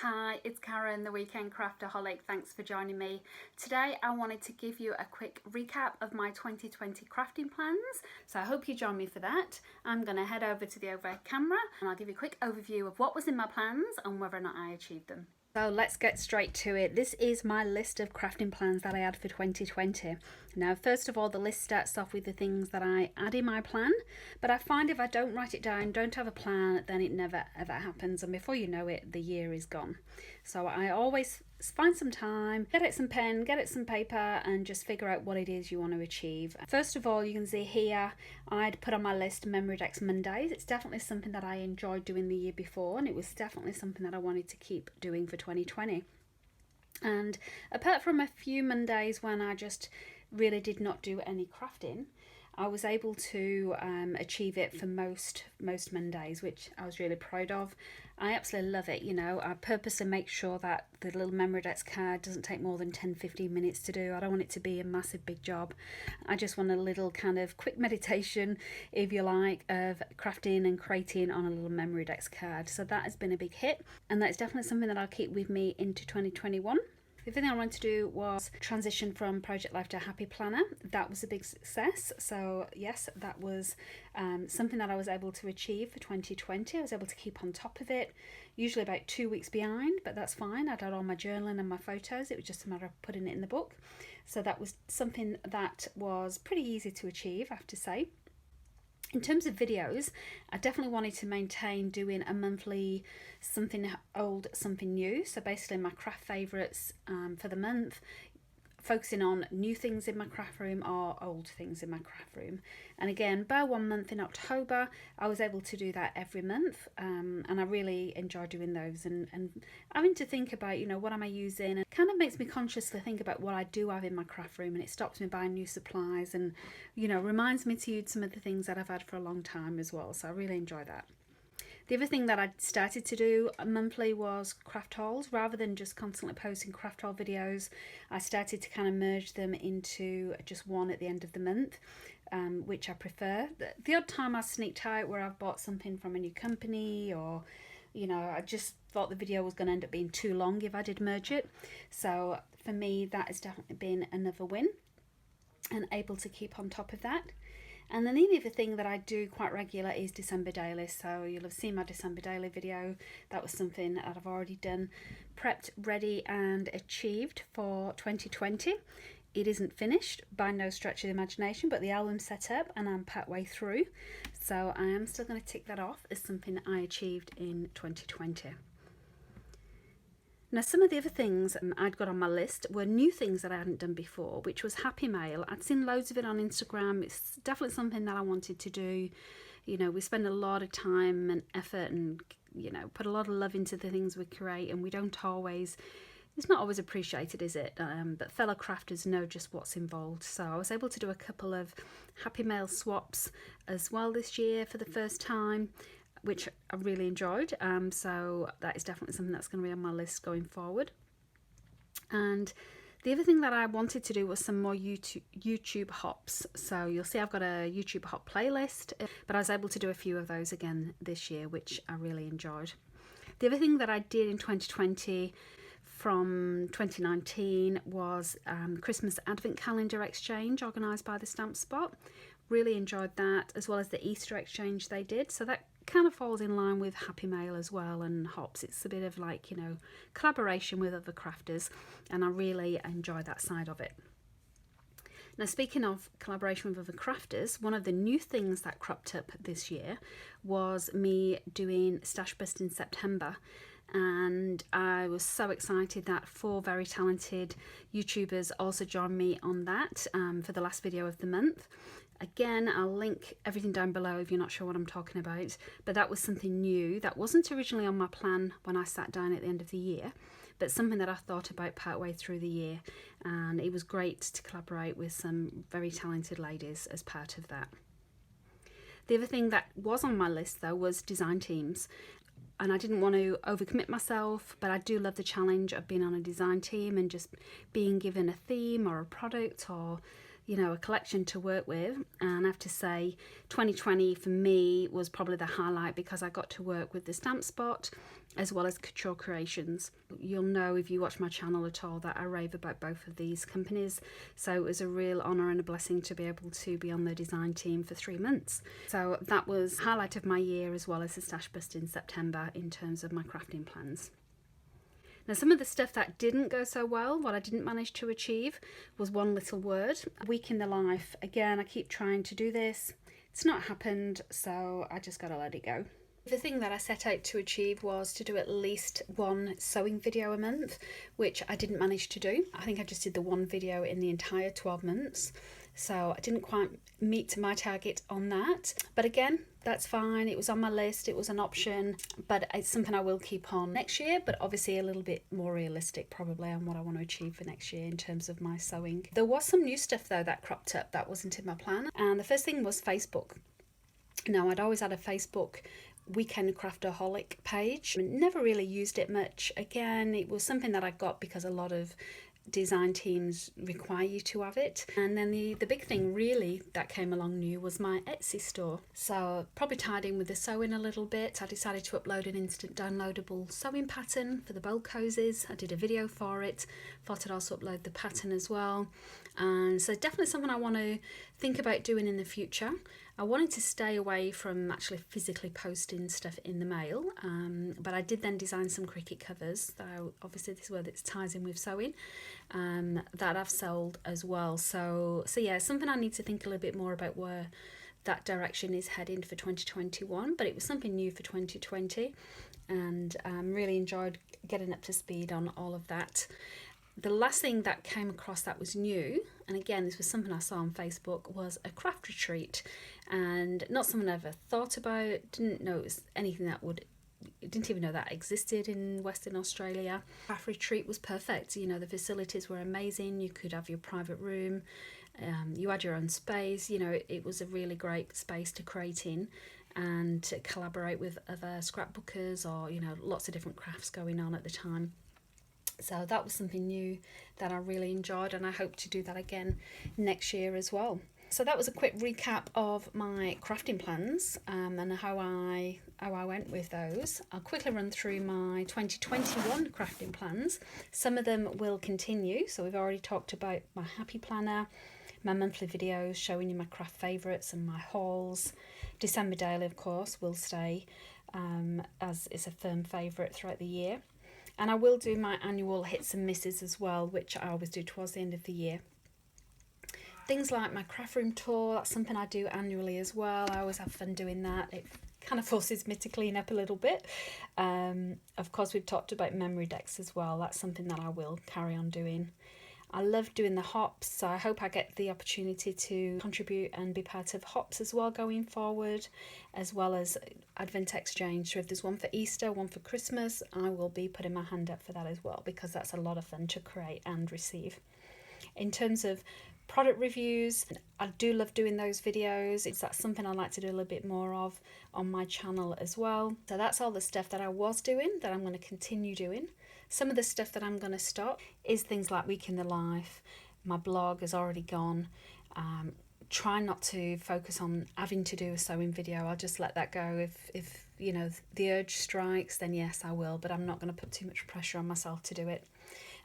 Hi, it's Karen, the Weekend Craftaholic. Thanks for joining me. Today I wanted to give you a quick recap of my 2020 crafting plans. So I hope you join me for that. I'm going to head over to the overhead camera and I'll give you a quick overview of what was in my plans and whether or not I achieved them. So let's get straight to it. This is my list of crafting plans that I had for 2020. Now, first of all, the list starts off with the things that I add in my plan, but I find if I don't write it down, don't have a plan, then it never ever happens, and before you know it, the year is gone. So I always find some time, get it some pen, get it some paper, and just figure out what it is you want to achieve. First of all, you can see here I'd put on my list Memory Decks Mondays. It's definitely something that I enjoyed doing the year before, and it was definitely something that I wanted to keep doing for 2020. And apart from a few Mondays when I just really did not do any crafting, I was able to achieve it for most Mondays, which I was really proud of. I absolutely love it. You know, I purposely make sure that the little Memory Decks card doesn't take more than 10-15 minutes to do. I don't want it to be a massive big job. I just want a little kind of quick meditation, if you like, of crafting and creating on a little Memory Decks card. So that has been a big hit, and that's definitely something that I'll keep with me into 2021. The other thing I wanted to do was transition from Project Life to Happy Planner. That was a big success. So yes, that was something that I was able to achieve for 2020. I was able to keep on top of it, usually about 2 weeks behind, but that's fine. I did all my journaling and my photos. It was just a matter of putting it in the book. So that was something that was pretty easy to achieve, I have to say. In terms of videos, I definitely wanted to maintain doing a monthly something old, something new. So basically my craft favourites for the month, focusing on new things in my craft room or old things in my craft room. And again, bar 1 month in October, I was able to do that every month, and I really enjoy doing those and having to think about, you know, what am I using, and kind of makes me consciously think about what I do have in my craft room, and it stops me buying new supplies and, you know, reminds me to use some of the things that I've had for a long time as well. So I really enjoy that. The other thing that I started to do monthly was craft hauls. Rather than just constantly posting craft haul videos, I started to kind of merge them into just one at the end of the month, which I prefer. The odd time I sneaked out where I've bought something from a new company, or, you know, I just thought the video was going to end up being too long if I did merge it. So for me, that has definitely been another win, and able to keep on top of that. And then the other thing that I do quite regular is December daily. So you'll have seen my December daily video. That was something that I've already done, prepped, ready and achieved for 2020. It isn't finished by no stretch of the imagination, but the album's set up and I'm part way through. So I am still going to tick that off as something I achieved in 2020. Now, some of the other things I'd got on my list were new things that I hadn't done before, which was Happy Mail. I'd seen loads of it on Instagram. It's definitely something that I wanted to do. You know, we spend a lot of time and effort and, you know, put a lot of love into the things we create, and we don't always, it's not always appreciated, is it? But fellow crafters know just what's involved. So I was able to do a couple of Happy Mail swaps as well this year for the first time, which I really enjoyed. So that is definitely something that's going to be on my list going forward. And the other thing that I wanted to do was some more YouTube hops. So you'll see I've got a YouTube hop playlist, but I was able to do a few of those again this year, which I really enjoyed. The other thing that I did in 2020 from 2019 was Christmas Advent Calendar exchange organised by the Stamp Spot. Really enjoyed that, as well as the Easter exchange they did. So that kind of falls in line with Happy Mail as well and hops. It's a bit of like, you know, collaboration with other crafters, and I really enjoy that side of it. Now, speaking of collaboration with other crafters, one of the new things that cropped up this year was me doing Stash Bust in September. And I was so excited that 4 very talented YouTubers also joined me on that for the last video of the month. Again, I'll link everything down below if you're not sure what I'm talking about, but that was something new that wasn't originally on my plan when I sat down at the end of the year, but something that I thought about partway through the year, and it was great to collaborate with some very talented ladies as part of that. The other thing that was on my list though was design teams. And I didn't want to overcommit myself, but I do love the challenge of being on a design team and just being given a theme or a product or you know, a collection to work with. And I have to say 2020 for me was probably the highlight because I got to work with the Stamp Spot as well as Couture Creations. You'll know if you watch my channel at all that I rave about both of these companies, so it was a real honour and a blessing to be able to be on the design team for 3 months. So that was highlight of my year, as well as the Stash Bust in September in terms of my crafting plans. Now, some of the stuff that didn't go so well, what I didn't manage to achieve, was one little word. A week in the life. Again, I keep trying to do this. It's not happened, so I just gotta let it go. The thing that I set out to achieve was to do at least one sewing video a month, which I didn't manage to do. I think I just did the one video in the entire 12 months. So I didn't quite meet my target on that. But again, that's fine. It was on my list. It was an option, but it's something I will keep on next year, but obviously a little bit more realistic probably on what I want to achieve for next year in terms of my sewing. There was some new stuff though that cropped up that wasn't in my plan. And the first thing was Facebook. Now, I'd always had a Facebook Weekend Craftaholic page. Never really used it much. Again, it was something that I got because a lot of design teams require you to have it. And then the big thing really that came along new was my Etsy store. So probably tied in with the sewing a little bit. I decided to upload an instant downloadable sewing pattern for the bowl cozies. I did a video for it. Thought I'd also upload the pattern as well. And so definitely something I want to think about doing in the future. I wanted to stay away from actually physically posting stuff in the mail, but I did then design some Cricut covers, though obviously this is where it ties in with sewing, that I've sold as well. So yeah, something I need to think a little bit more about where that direction is heading for 2021, but it was something new for 2020, and really enjoyed getting up to speed on all of that. The last thing that came across that was new, and again this was something I saw on Facebook, was a craft retreat, and not something I ever thought about, didn't know it was anything that would, didn't even know that existed in Western Australia. Craft retreat was perfect, you know, the facilities were amazing, you could have your private room, you had your own space, you know, it was a really great space to create in and to collaborate with other scrapbookers, or, you know, lots of different crafts going on at the time. So that was something new that I really enjoyed, and I hope to do that again next year as well. So that was a quick recap of my crafting plans and how I went with those. I'll quickly run through my 2021 crafting plans. Some of them will continue. So we've already talked about my happy planner, my monthly videos showing you my craft favourites and my hauls. December daily, of course, will stay as it's a firm favourite throughout the year. And I will do my annual hits and misses as well, which I always do towards the end of the year. Things like my craft room tour, that's something I do annually as well. I always have fun doing that. It kind of forces me to clean up a little bit. Of course, we've talked about memory decks as well. That's something that I will carry on doing. I love doing the hops, so I hope I get the opportunity to contribute and be part of hops as well going forward, as well as Advent Exchange. So if there's one for Easter, one for Christmas, I will be putting my hand up for that as well, because that's a lot of fun to create and receive. In terms of product reviews, I do love doing those videos. That's something I like to do a little bit more of on my channel as well. So that's all the stuff that I was doing that I'm going to continue doing. Some of the stuff that I'm going to stop is things like Week in the Life. My blog has already gone. Try not to focus on having to do a sewing video. I'll just let that go. If you know, the urge strikes, then yes, I will, but I'm not going to put too much pressure on myself to do it.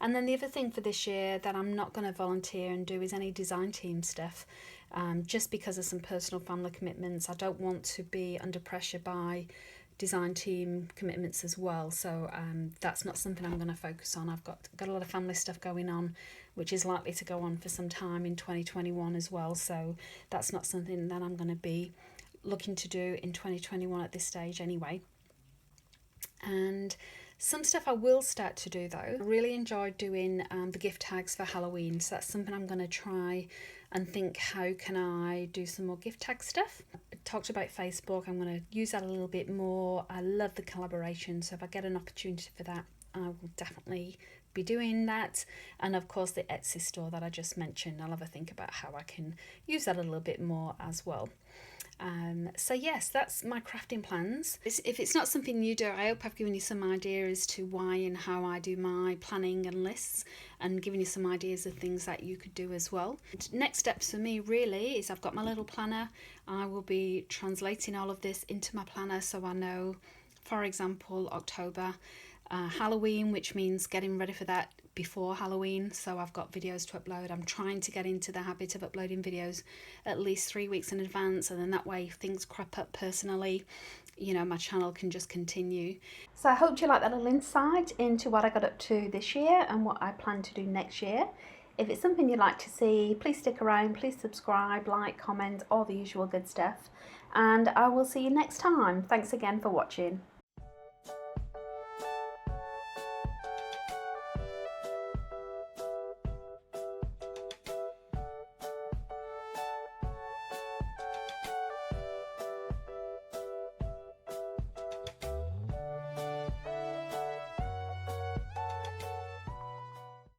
And then the other thing for this year that I'm not going to volunteer and do is any design team stuff, just because of some personal family commitments. I don't want to be under pressure by design team commitments as well, so that's not something I'm going to focus on. I've got a lot of family stuff going on, which is likely to go on for some time in 2021 as well, so that's not something that I'm going to be looking to do in 2021 at this stage anyway. And some stuff I will start to do though. I really enjoyed doing the gift tags for Halloween, so that's something I'm going to try and think, how can I do some more gift tag stuff. I talked about Facebook, I'm going to use that a little bit more. I love the collaboration, so if I get an opportunity for that, I will definitely be doing that. And of course the Etsy store that I just mentioned, I'll have a think about how I can use that a little bit more as well. So yes, that's my crafting plans. If it's not something you do, I hope I've given you some idea as to why and how I do my planning and lists, and given you some ideas of things that you could do as well. Next steps for me really is I've got my little planner. I will be translating all of this into my planner so I know, for example, October, Halloween, which means getting ready for that before Halloween, so I've got videos to upload. I'm trying to get into the habit of uploading videos at least 3 weeks in advance, and then that way if things crop up personally, you know, my channel can just continue. So I hope you like that little insight into what I got up to this year and what I plan to do next year. If it's something you'd like to see, please stick around, please subscribe, like, comment, all the usual good stuff, and I will see you next time. Thanks again for watching.